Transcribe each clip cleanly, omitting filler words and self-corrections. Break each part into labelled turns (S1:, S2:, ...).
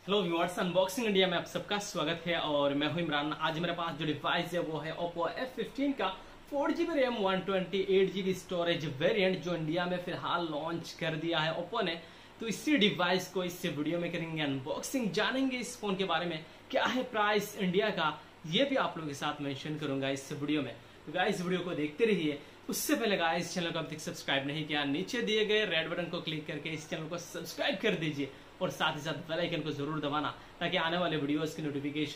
S1: Hello viewers, unboxing India में आप सबका स्वागत है और मैं हूं इमरान। आज मेरे पास जो डिवाइस है वो है Oppo F15 का 4GB RAM 128GB storage variant जो इंडिया में फिलहाल लॉन्च कर दिया है Oppo ने। तो इसी डिवाइस को इस वीडियो में करेंगे अनबॉक्सिंग, जानेंगे इस फोन के बारे में, क्या है प्राइस इंडिया का, ये भी आप लोगों के साथ मेंशन करूंगा इस वीडियो में। तो गाइस वीडियो को देखते रहिए। उससे पहले गाइस चैनल को अब तक सब्सक्राइब नहीं किया, नीचे दिए गए रेड बटन को क्लिक करके इस चैनल को सब्सक्राइब कर दीजिए और साथ ही साथ बेल आइकन को जरूर दबाना ताकि आने वाले वीडियोस की नोटिफिकेशन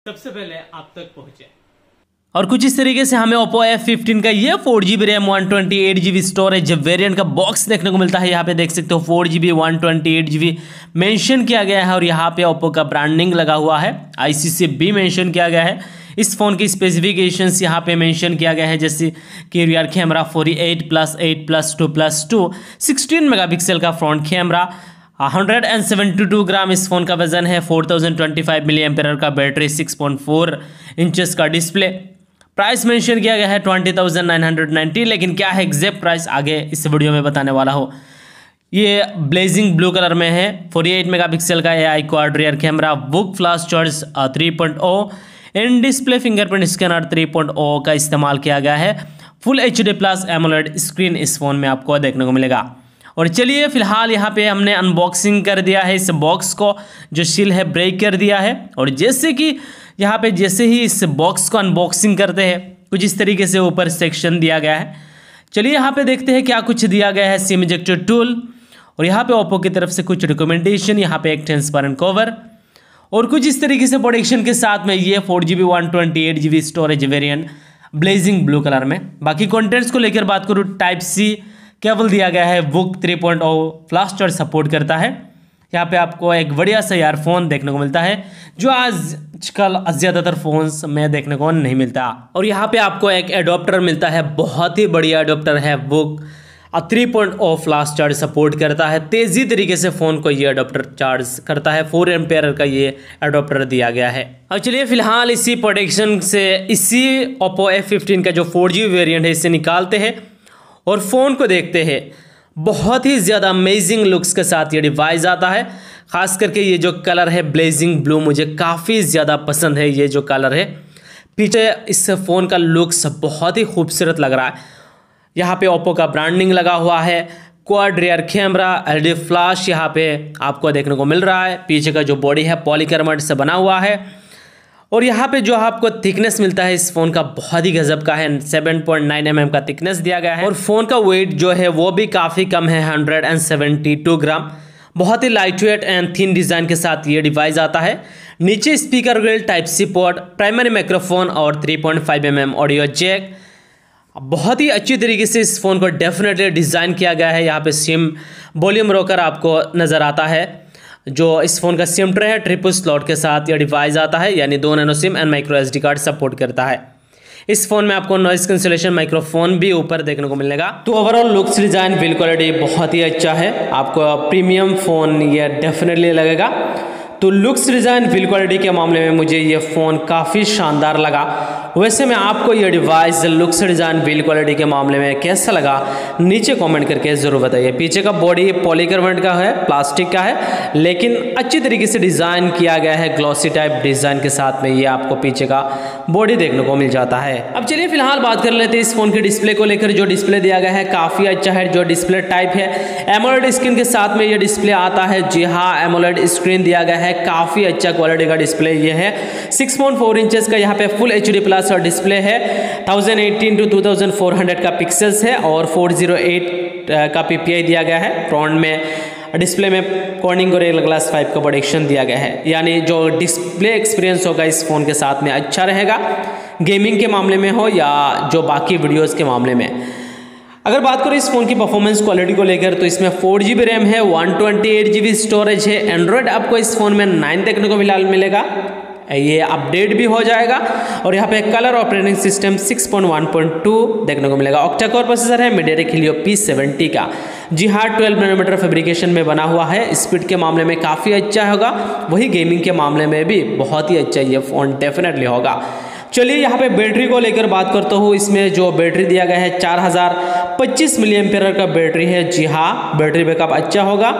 S1: सबसे पहले आप तक पहुंचे।
S2: और कुछ इस तरीके से हमें Oppo F15 का ये 4GB RAM 128GB storage variant का बॉक्स देखने को मिलता है। यहाँ पे देख सकते हो 4GB 128GB मेंशन किया गया है और यहाँ पे Oppo का ब्रांडिंग लगा हुआ है, ICC भी मेंशन किया गया है। इस फोन की स्पेसिफिकेशंस यहाँ पे मेंशन किया गया है, जैसे कि रियर कैमरा 48+8+2+2 16 मेगापिक्सल का फ्रंट कैमरा, 172 ग्राम इस फोन का वजन है, 4025 मिली एम्पेयर का बैटरी, 6.4 इंचेस का डिस्प्ले। प्राइस मेंशन किया गया है 20,990, लेकिन क्या है एग्जैक्ट प्राइस आगे इस वीडियो में बताने वाला हो। ये ब्लेजिंग ब्लू कलर में है, 48 मेगापिक्सल का AI quad rear camera, book flash charge 3.0, in display fingerprint scanner 3.0 का इस्तेमाल किया गया है। फुल HD+ एमोलेड स्क्रीन इस फोन में आपको देखने को मिलेगा। और चलिए फिलहाल यहाँ पे हमने अनबॉक्सिंग कर दिया है, इस बॉक्स को जो सील है ब्रेक कर दिया है। और जैसे कि यहाँ पे जैसे ही इस बॉक्स को अनबॉक्सिंग करते हैं कुछ इस तरीके से ऊपर सेक्शन दिया गया है। चलिए यहाँ पे देखते हैं क्या कुछ दिया गया है। सिम इजेक्टर टूल और यहाँ पे ओप्पो की तरफ से कुछ रिकमेंडेशन, यहाँ पे एक ट्रांसपेरेंट कवर और कुछ इस तरीके से प्रोटेक्शन के साथ में ये 4GB 128GB storage variant blazing blue colour में। बाकी कंटेंट्स को लेकर बात करूँ, टाइप सी केबल दिया गया है, बुक 3.0 फ्लैश चार्ज सपोर्ट करता है। यहाँ पे आपको एक बढ़िया सा ईयरफोन देखने को मिलता है जो आजकल ज़्यादातर फोन्स में देखने को नहीं मिलता। और यहाँ पे आपको एक एडोप्टर मिलता है, बहुत ही बढ़िया एडोप्टर है, बुक 3.0 फ्लैश चार्ज सपोर्ट करता है। तेज़ी तरीके से फ़ोन को ये एडोप्टर चार्ज करता है, 4 एम्पेयर का ये एडोप्टर दिया गया है। अब चलिए फिलहाल इसी प्रोटेक्शन से इसी Oppo F15 का जो 4G वेरिएंट है इसे निकालते हैं और फ़ोन को देखते हैं। बहुत ही ज़्यादा अमेजिंग लुक्स के साथ ये डिवाइस आता है, ख़ास करके ये जो कलर है ब्लेजिंग ब्लू मुझे काफ़ी ज़्यादा पसंद है। ये जो कलर है पीछे इस फ़ोन का लुक्स बहुत ही खूबसूरत लग रहा है। यहाँ पे ओप्पो का ब्रांडिंग लगा हुआ है, quad rear camera, LED flash यहाँ पे आपको देखने को मिल रहा है। पीछे का जो बॉडी है पॉलीकार्बोनेट से बना हुआ है और यहाँ पे जो आपको थिकनेस मिलता है इस फोन का बहुत ही गजब का है, 7.9 mm का थिकनेस दिया गया है। और फोन का वेट जो है वो भी काफ़ी कम है, 172 ग्राम। बहुत ही light weight and thin design के साथ ये डिवाइस आता है। नीचे speaker grille, type C port, primary microphone और 3.5 mm ऑडियो जैक। बहुत ही अच्छी तरीके से इस फ़ोन को डेफिनेटली डिज़ाइन किया गया है। यहाँ पे सिम वॉल्यूम रोकर आपको नज़र आता है। जो इस फ़ोन का सिम ट्रे है ट्रिपल स्लॉट के साथ यह डिवाइस आता है, यानी 2 nano SIM and micro SD card support करता है। इस फ़ोन में आपको नॉइस कैंसिलेशन माइक्रोफोन भी ऊपर देखने को मिलेगा। तो overall looks, design, build quality बहुत ही अच्छा है। आपको प्रीमियम फ़ोन ये डेफिनेटली लगेगा। तो लुक्स, डिज़ाइन, बिल्ड क्वालिटी के मामले में मुझे ये फ़ोन काफ़ी शानदार लगा। वैसे में आपको ये device looks, design, build quality के मामले में कैसा लगा नीचे कमेंट करके ज़रूर बताइए। पीछे का बॉडी पॉलीकार्बोनेट का है, प्लास्टिक का है, लेकिन अच्छी तरीके से डिज़ाइन किया गया है। ग्लॉसी टाइप डिज़ाइन के साथ में ये आपको पीछे का बॉडी देखने को मिल जाता है। अब चलिए फिलहाल बात कर लेते हैं इस फ़ोन के डिस्प्ले को लेकर। जो डिस्प्ले दिया गया है काफ़ी अच्छा है। जो डिस्प्ले टाइप है एमोलेड स्क्रीन के साथ में ये डिस्प्ले आता है। जी हाँ, एमोलेड स्क्रीन दिया गया है, काफ़ी अच्छा क्वालिटी का डिस्प्ले ये है। 6.4 इंचेस का यहाँ पे फुल HD+ और डिस्प्ले है। 1080 to 2400 का पिक्सल्स है और 408 का PPI दिया गया है। फ्रंट में डिस्प्ले में कॉर्निंग गोरिल्ला ग्लास 5 का प्रोटेक्शन दिया गया है, यानी जो डिस्प्ले एक्सपीरियंस होगा इस फ़ोन के साथ में अच्छा रहेगा, गेमिंग के मामले में हो या जो बाकी वीडियोस के मामले में। अगर बात करें इस फ़ोन की परफॉर्मेंस क्वालिटी को लेकर तो इसमें 4GB रैम है, 128GB स्टोरेज है। एंड्रॉयड आपको इस फ़ोन में 9 देखने को मिलेगा, ये अपडेट भी हो जाएगा। और यहाँ पे कलर ऑपरेटिंग सिस्टम 6.1.2 देखने को मिलेगा। ऑक्टा कोर प्रोसेसर है मीडियाटेक हीलियो P70 का। जी हाँ, 12 नैनोमीटर फैब्रिकेशन में बना हुआ है। स्पीड के मामले में काफ़ी अच्छा होगा, वही गेमिंग के मामले में भी बहुत ही अच्छा ये फ़ोन डेफिनेटली होगा। चलिए यहाँ पे बैटरी को लेकर बात करता हूँ। इसमें जो बैटरी दिया गया है 4025 मिली एम्पेयर का बैटरी है। जी हाँ, बैटरी बैकअप अच्छा होगा।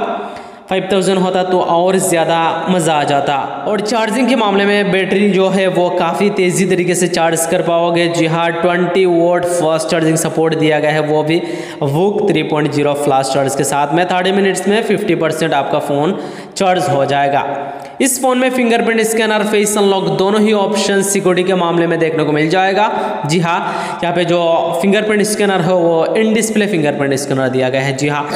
S2: 5000 होता तो और ज़्यादा मज़ा आ जाता। और चार्जिंग के मामले में बैटरी जो है वो काफ़ी तेज़ी तरीके से चार्ज कर पाओगे। जी हाँ, 20 वोट फास्ट चार्जिंग सपोर्ट दिया गया है, वो भी वूक 3.0 फ्लाश चार्ज के साथ में 30 मिनट्स में 50% आपका फ़ोन चार्ज हो जाएगा। इस फ़ोन में फिंगरप्रिंट स्कैनर, फेस अनलॉक दोनों ही ऑप्शन सिक्योरिटी के मामले में देखने को मिल जाएगा। जी हाँ, यहाँ पे जो फिंगरप्रिंट स्कैनर है वो इन डिस्प्ले फिंगरप्रिंट स्कैनर दिया गया है। जी हाँ,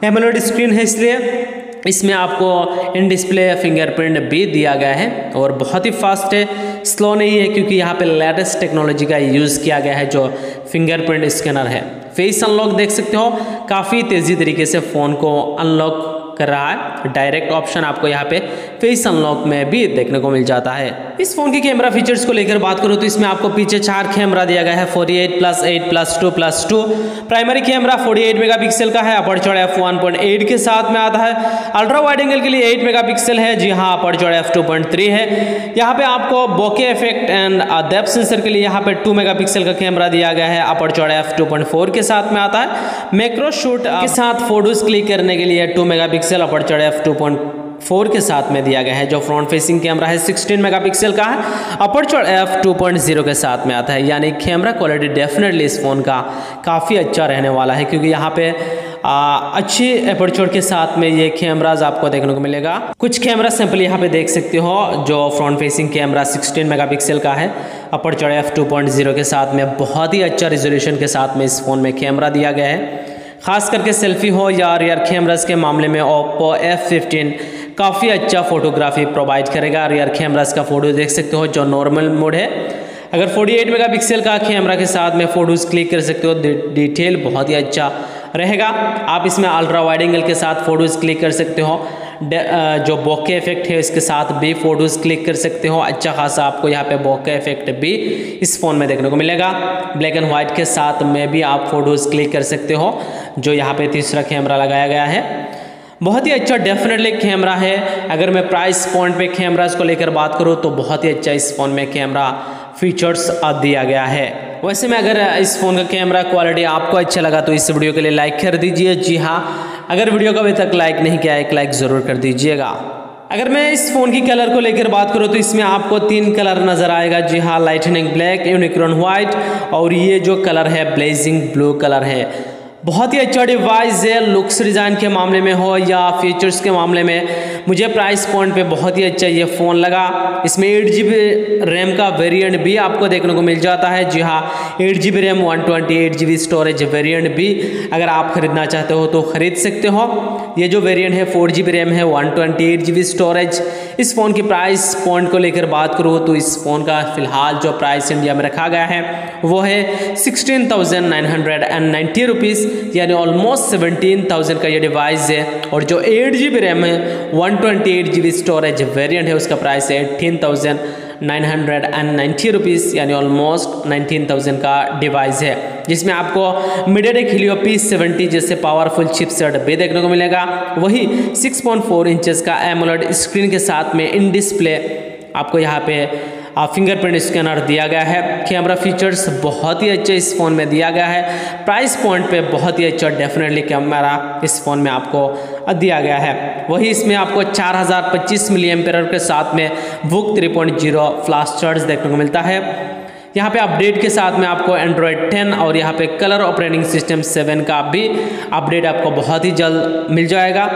S2: एमोलेड स्क्रीन है इसलिए इसमें आपको इन डिस्प्ले फिंगरप्रिंट भी दिया गया है और बहुत ही फास्ट है, स्लो नहीं है, क्योंकि यहाँ पे लेटेस्ट टेक्नोलॉजी का यूज़ किया गया है जो फिंगरप्रिंट स्कैनर है। फेस अनलॉक देख सकते हो, काफ़ी तेज़ी तरीके से फ़ोन को अनलॉक कर रहा है। डायरेक्ट ऑप्शन आपको यहाँ पे फेस अनलॉक में भी देखने को मिल जाता है। इस फोन की कैमरा फीचर्स को लेकर बात करूँ तो इसमें आपको पीछे 4 कैमरा दिया गया है, 48+8+2+2। प्राइमरी कैमरा 48 मेगापिक्सल का है, अपर्चर f1.8 के साथ में आता है। अल्ट्रा वाइड एंगल के लिए 8 मेगापिक्सल है। जी हाँ, अपर्चर f2.3 है। यहाँ पे आपको bokeh effect and depth sensor के लिए यहाँ पे 2 मेगापिक्सल का कैमरा दिया गया है, अपर्चर f2.4 के साथ में आता है। मैक्रो शूट के साथ फोटोज क्लिक करने के लिए 2 मेगापिक्सल अपर्चर f2.4 के साथ में दिया गया है। जो फ्रंट फेसिंग कैमरा है 16 मेगापिक्सल का है, अपर्चर f2.0 के साथ में आता है। यानी कैमरा क्वालिटी डेफिनेटली इस फ़ोन का काफ़ी अच्छा रहने वाला है, क्योंकि यहाँ पे अच्छी अपर्चर के साथ में ये कैमराज आपको देखने को मिलेगा। कुछ कैमरा सैंपल यहाँ पे देख सकते हो। जो फ्रंट फेसिंग कैमरा 16 मेगापिक्सल का है, अपर्चर f2.0 के साथ में बहुत ही अच्छा रिजोल्यूशन के साथ में इस फ़ोन में कैमरा दिया गया है। खास करके सेल्फी हो या रियर कैमरास के मामले में Oppo F15 काफ़ी अच्छा फोटोग्राफी प्रोवाइड करेगा। रियर कैमरास का फोटो देख सकते हो जो नॉर्मल मोड है। अगर 48 मेगापिक्सल का कैमरा के साथ में फोटोज क्लिक कर सकते हो, डिटेल बहुत ही अच्छा रहेगा। आप इसमें अल्ट्रा वाइड एंगल के साथ फोटोज क्लिक कर सकते हो। जो बोके इफेक्ट है इसके साथ भी फोटोज क्लिक कर सकते हो। अच्छा खासा आपको यहाँ पे बोके इफेक्ट भी इस फ़ोन में देखने को मिलेगा। ब्लैक एंड वाइट के साथ में भी आप फोटोज क्लिक कर सकते हो, जो यहाँ पे तीसरा कैमरा लगाया गया है। बहुत ही अच्छा डेफिनेटली कैमरा है। अगर मैं प्राइस पॉइंट पे कैमराज को लेकर बात करूँ तो बहुत ही अच्छा इस फ़ोन में कैमरा फीचर्स दिया गया है। वैसे में अगर इस फ़ोन का कैमरा क्वालिटी आपको अच्छा लगा तो इस वीडियो के लिए लाइक कर दीजिए। जी हाँ, अगर वीडियो को अभी तक लाइक नहीं किया, एक लाइक ज़रूर कर दीजिएगा। अगर मैं इस फ़ोन की कलर को लेकर बात करूँ तो इसमें आपको 3 कलर नज़र आएगा। जी हाँ, लाइटनिंग ब्लैक, यूनिकॉर्न वाइट और ये जो कलर है ब्लेजिंग ब्लू कलर है। बहुत ही अच्छा डिवाइस है। लुक्स डिज़ाइन के मामले में हो या फीचर्स के मामले में मुझे प्राइस पॉइंट पे बहुत ही अच्छा ये फ़ोन लगा। इसमें 8GB रैम का वेरिएंट भी आपको देखने को मिल जाता है। जी हाँ, 8GB RAM 128GB storage variant भी अगर आप ख़रीदना चाहते हो तो ख़रीद सकते हो। ये जो वेरिएंट है 4GB रैम है, 128GB स्टोरेज। इस फ़ोन की प्राइस पॉइंट को लेकर बात करूँ तो इस फ़ोन का फ़िलहाल जो प्राइस इंडिया में रखा गया है वो है 16,990 रुपीज़, यानी ऑलमोस्ट 17,000 का ये डिवाइस है। और जो 8GB रैम है 128GB स्टोरेज वेरिएंट है उसका प्राइस है 18,990 रुपीज़, यानी ऑलमोस्ट 19,000 का डिवाइस है। जिसमें आपको मीडियाटेक हीलियो P70 जैसे पावरफुल चिपसेट भी देखने को मिलेगा। वही 6.4 इंचेस का एमोलेड स्क्रीन के साथ में इन डिस्प्ले आपको यहाँ पे फिंगरप्रिंट स्कैनर दिया गया है। कैमरा फीचर्स बहुत ही अच्छे इस फ़ोन में दिया गया है। प्राइस पॉइंट पे बहुत ही अच्छा डेफिनेटली कैमरा इस फ़ोन में आपको दिया गया है। वही इसमें आपको 4025 mAh के साथ में वूक 3.0 फ्लाश चार्ज देखने को मिलता है। यहाँ पे अपडेट के साथ में आपको एंड्रॉयड 10 और यहाँ पे कलर ऑपरेटिंग सिस्टम 7 का भी अपडेट आपको बहुत ही जल्द मिल जाएगा।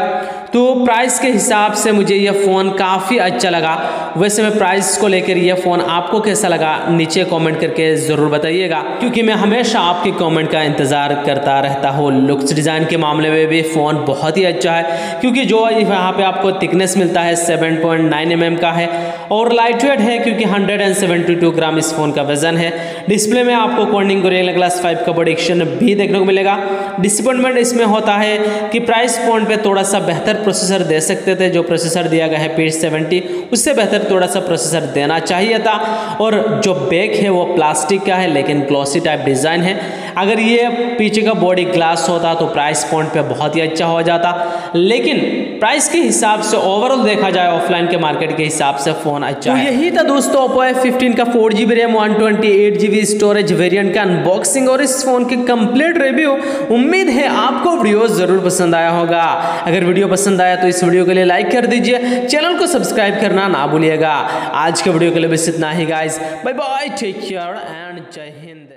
S2: तो प्राइस के हिसाब से मुझे यह फ़ोन काफ़ी अच्छा लगा। वैसे मैं प्राइस को लेकर यह फ़ोन आपको कैसा लगा नीचे कमेंट करके ज़रूर बताइएगा, क्योंकि मैं हमेशा आपके कमेंट का इंतज़ार करता रहता हूँ। लुक्स डिज़ाइन के मामले में भी फ़ोन बहुत ही अच्छा है, क्योंकि जो यहाँ पे आपको थिकनेस मिलता है 7.9 mm का है और लाइट वेट है, क्योंकि 172 ग्राम इस फ़ोन का वजन है। डिस्प्ले में आपको कॉर्निंग गोरिल्ला ग्लास 5 का प्रोडक्शन भी देखने को मिलेगा। डिसअपॉइंटमेंट इसमें होता है कि प्राइस पॉइंट पे थोड़ा सा बेहतर प्रोसेसर दे सकते थे। जो प्रोसेसर दिया गया है P70 उससे बेहतर थोड़ा सा प्रोसेसर देना चाहिए था। और जो बैक है वो प्लास्टिक का है लेकिन ग्लॉसी टाइप डिज़ाइन है। अगर ये पीछे का बॉडी ग्लास होता तो प्राइस पॉइंट पे बहुत ही अच्छा हो जाता, लेकिन प्राइस के हिसाब से ओवरऑल देखा जाए ऑफलाइन के मार्केट के हिसाब से फोन अच्छा है। तो यही था दोस्तों Oppo F15 का 4GB RAM 128GB storage variant का अनबॉक्सिंग और इस फोन के कंप्लीट रिव्यू। उम्मीद है आपको वीडियो जरूर पसंद आया होगा। अगर वीडियो पसंद आया तो इस वीडियो के लिए लाइक कर दीजिए, चैनल को सब्सक्राइब करना ना भूलिएगा। आज के वीडियो के लिए बस इतना ही guys, bye bye, take care and Jai Hind.